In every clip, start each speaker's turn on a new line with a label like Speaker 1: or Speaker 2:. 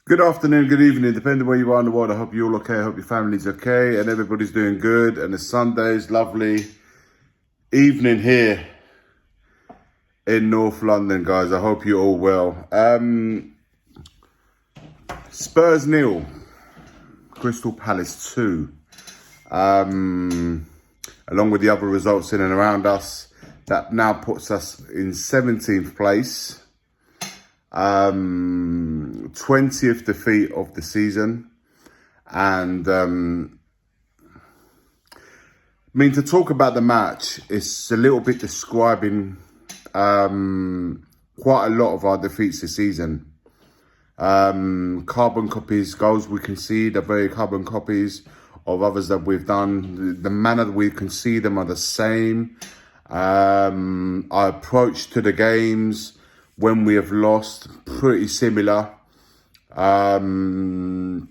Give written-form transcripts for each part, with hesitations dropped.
Speaker 1: Good afternoon, good evening, depending where you are in the world. I hope you're all okay. I hope your family's okay and everybody's doing good. And it's Sunday's lovely evening here in North London, guys. I hope you're all well. Spurs 0, Crystal Palace 2. Along with the other results in and around us, that now puts us in 17th place. 20th defeat of the season. And to talk about the match, it's a little bit describing quite a lot of our defeats this season. Carbon copies, goals we concede are very carbon copies of others that we've done. The manner that we concede them are the same. Our approach to the games when we have lost, pretty similar. And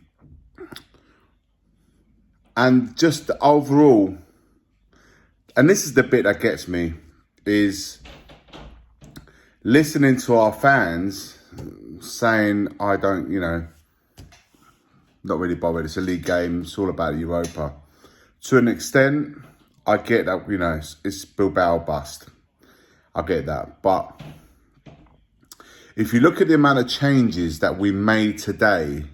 Speaker 1: just overall, and this is the bit that gets me, is listening to our fans saying, I don't, not really bothered. It's a league game. It's all about Europa. To an extent, I get that, it's Bilbao bust. I get that. But if you look at the amount of changes that we made today,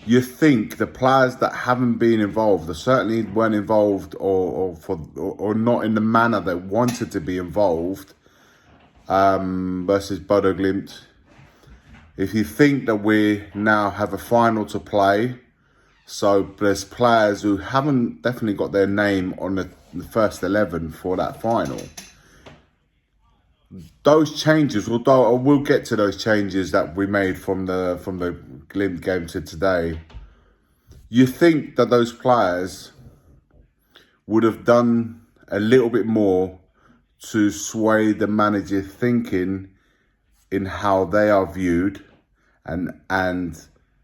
Speaker 1: you think the players that haven't been involved, or certainly weren't involved, or not in the manner they wanted to be involved, versus Bodo Glimt. If you think that we now have a final to play, so there's players who haven't definitely got their name on the first 11 for that final. Those changes, although I will get to those changes that we made from the Glimt game to today, you think that those players would have done a little bit more to sway the manager thinking in how they are viewed, and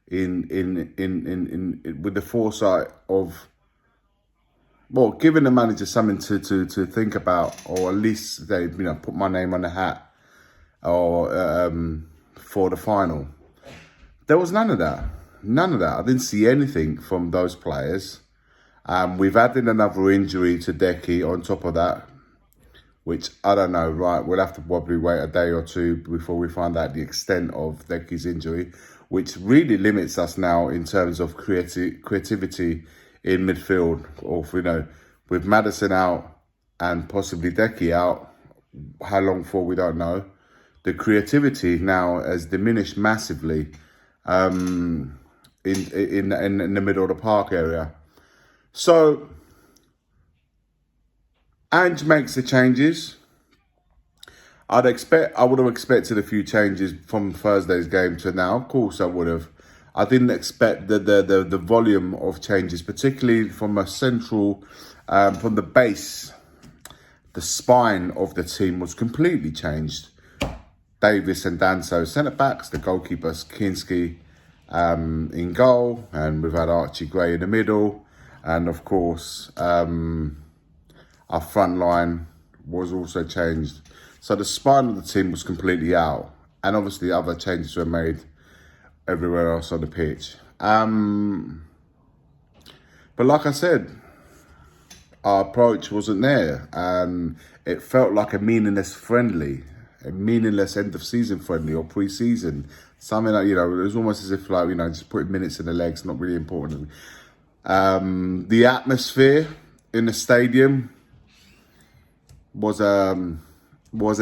Speaker 1: in with the foresight of, well, giving the manager something to think about, or at least they put my name on the hat, or for the final. There was none of that. I didn't see anything from those players. We've added another injury to Decky on top of that, which I don't know, right? We'll have to probably wait a day or two before we find out the extent of Decky's injury, which really limits us now in terms of creativity in midfield. Or, with Maddison out and possibly Decky out, how long for, we don't know. The creativity now has diminished massively in the middle of the park area. So Ange makes the changes. I would have expected a few changes from Thursday's game to now. Of course I would have. I didn't expect the volume of changes, particularly from a central, from the base. The spine of the team was completely changed. Davis and Danso centre-backs, the goalkeepers Kinski in goal, and we've had Archie Gray in the middle. And of course, our front line was also changed. So the spine of the team was completely out. And obviously other changes were made everywhere else on the pitch. But like I said, our approach wasn't there. It felt like a meaningless end of season friendly, or pre-season. Something like, it was almost as if just putting minutes in the legs, not really important. The atmosphere in the stadium was an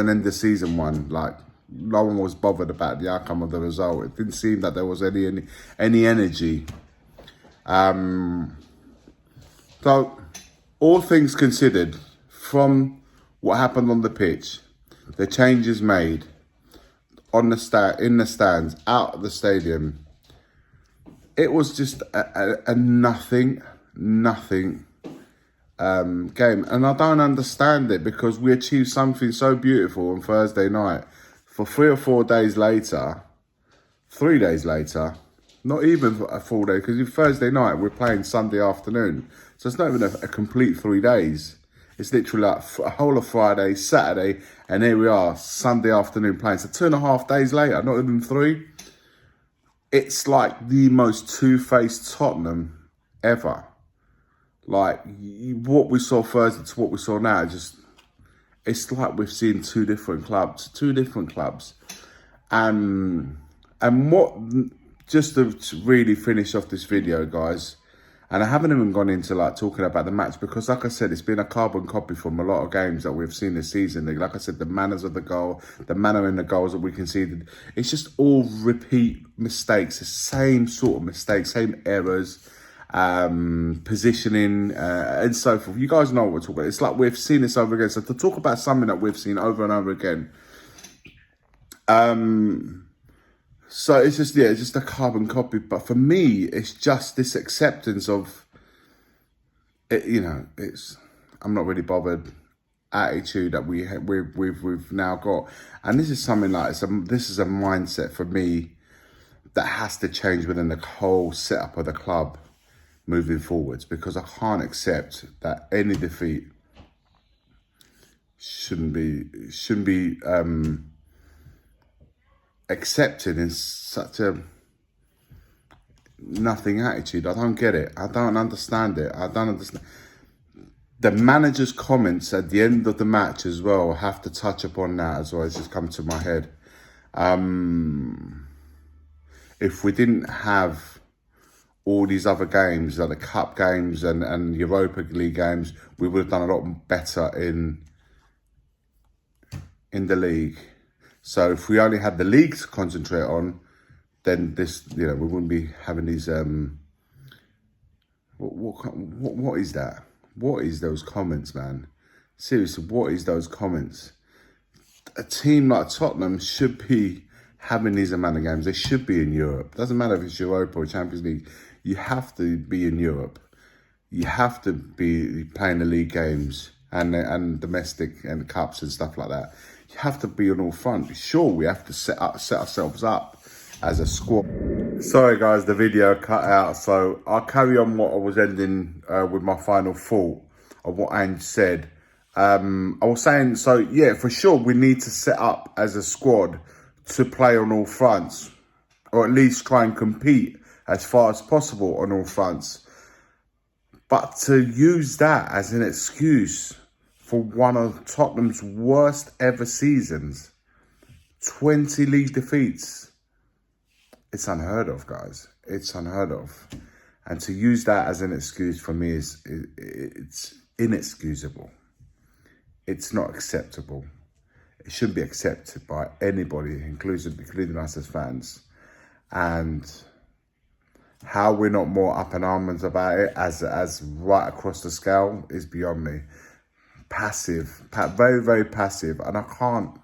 Speaker 1: end of season one. Like, no one was bothered about the outcome of the result. It didn't seem that there was any energy. So, all things considered, from what happened on the pitch, the changes made in the stands, out of the stadium, it was just a nothing game. And I don't understand it, because we achieved something so beautiful on Thursday night. For 3 or 4 days later, 3 days later, not even a full day, because Thursday night we're playing Sunday afternoon. So it's not even a complete 3 days. It's literally like a whole of Friday, Saturday, and here we are, Sunday afternoon playing. So 2.5 days later, not even 3. It's like the most two-faced Tottenham ever. Like, what we saw Thursday to what we saw now, it's like we've seen two different clubs. And what, just to really finish off this video, guys, and I haven't even gone into like talking about the match because, like I said, it's been a carbon copy from a lot of games that we've seen this season. Like I said, the manners of the goal, the manner in the goals that we conceded, it's just all repeat mistakes, the same sort of mistakes, same errors, positioning, and so forth. You guys know what we're talking about. It's like we've seen this over again. So to talk about something that we've seen over and over again, so it's just, yeah, it's just a carbon copy. But for me, it's just this acceptance of it. You know, I'm not really bothered attitude that we've now got, and this is something like this is a mindset for me that has to change within the whole setup of the club moving forwards, because I can't accept that any defeat shouldn't be accepted in such a nothing attitude. I don't get it. I don't understand it. I don't understand. The manager's comments at the end of the match as well have to touch upon that as well. It's just come to my head. If we didn't have all these other games, like the cup games and Europa League games, we would have done a lot better in the league. So if we only had the league to concentrate on, then this, we wouldn't be having these. What is that? What is those comments, man? Seriously, what is those comments? A team like Tottenham should be having these amount of games. They should be in Europe. Doesn't matter if it's Europa or Champions League. You have to be in Europe. You have to be playing the league games and domestic and cups and stuff like that. You have to be on all fronts. Sure, we have to set ourselves up as a squad. Sorry, guys, the video cut out. So I'll carry on what I was ending with my final thought of what Ange said. I was saying, so yeah, for sure, we need to set up as a squad to play on all fronts, or at least try and compete as far as possible on all fronts. But to use that as an excuse for one of Tottenham's worst ever seasons, 20 league defeats, it's unheard of, guys. It's unheard of. And to use that as an excuse for me it's inexcusable. It's not acceptable. It shouldn't be accepted by anybody, including us as fans. And how we're not more up in arms about it as right across the scale is beyond me. Passive, very, very passive. And I can't,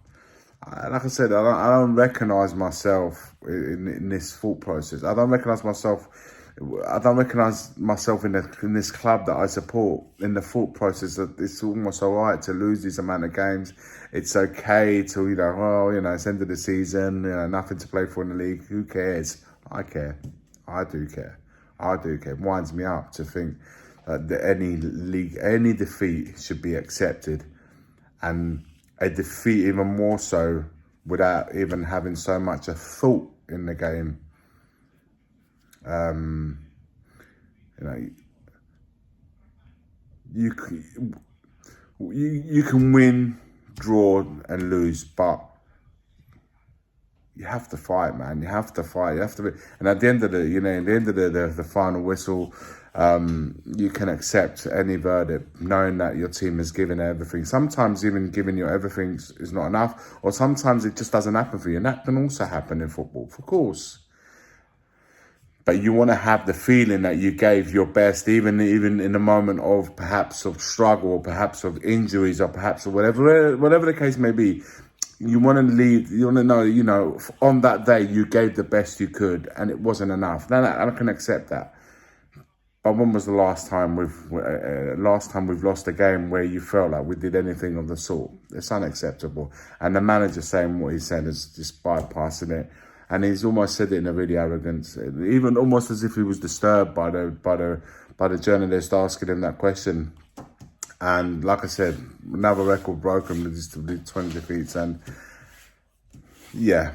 Speaker 1: like I said, I don't recognise myself in this thought process. I don't recognise myself in this club that I support, in the thought process that it's almost all right to lose this amount of games. It's okay to, it's end of the season, nothing to play for in the league. Who cares? I care. I do care. It winds me up to think that any defeat should be accepted, and a defeat even more so without even having so much a thought in the game. You can win, draw, and lose, but you have to fight, man. You have to fight. You have to be. And at the end of the final whistle, you can accept any verdict, knowing that your team has given everything. Sometimes even giving you everything is not enough, or sometimes it just doesn't happen for you. And that can also happen in football, of course. But you want to have the feeling that you gave your best, even in the moment of perhaps of struggle, or perhaps of injuries, or perhaps of whatever the case may be. You want to leave. You want to know, on that day you gave the best you could, and it wasn't enough. Now I can accept that. But when was the last time we've lost a game where you felt like we did anything of the sort? It's unacceptable. And the manager saying what he said is just bypassing it. And he's almost said it in a really arrogant, even almost as if he was disturbed by the journalist asking him that question. And like I said, another record broken with 20 defeats. And yeah,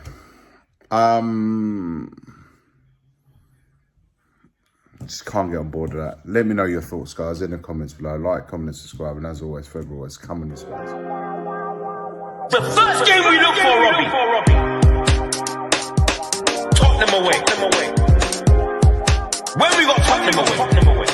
Speaker 1: just can't get on board with that. Let me know your thoughts, guys, in the comments below. Like, comment, and subscribe. And as always, forever always, come on, Spurs.
Speaker 2: The first game we look for, Robbie. Tottenham away. When we got Tottenham away.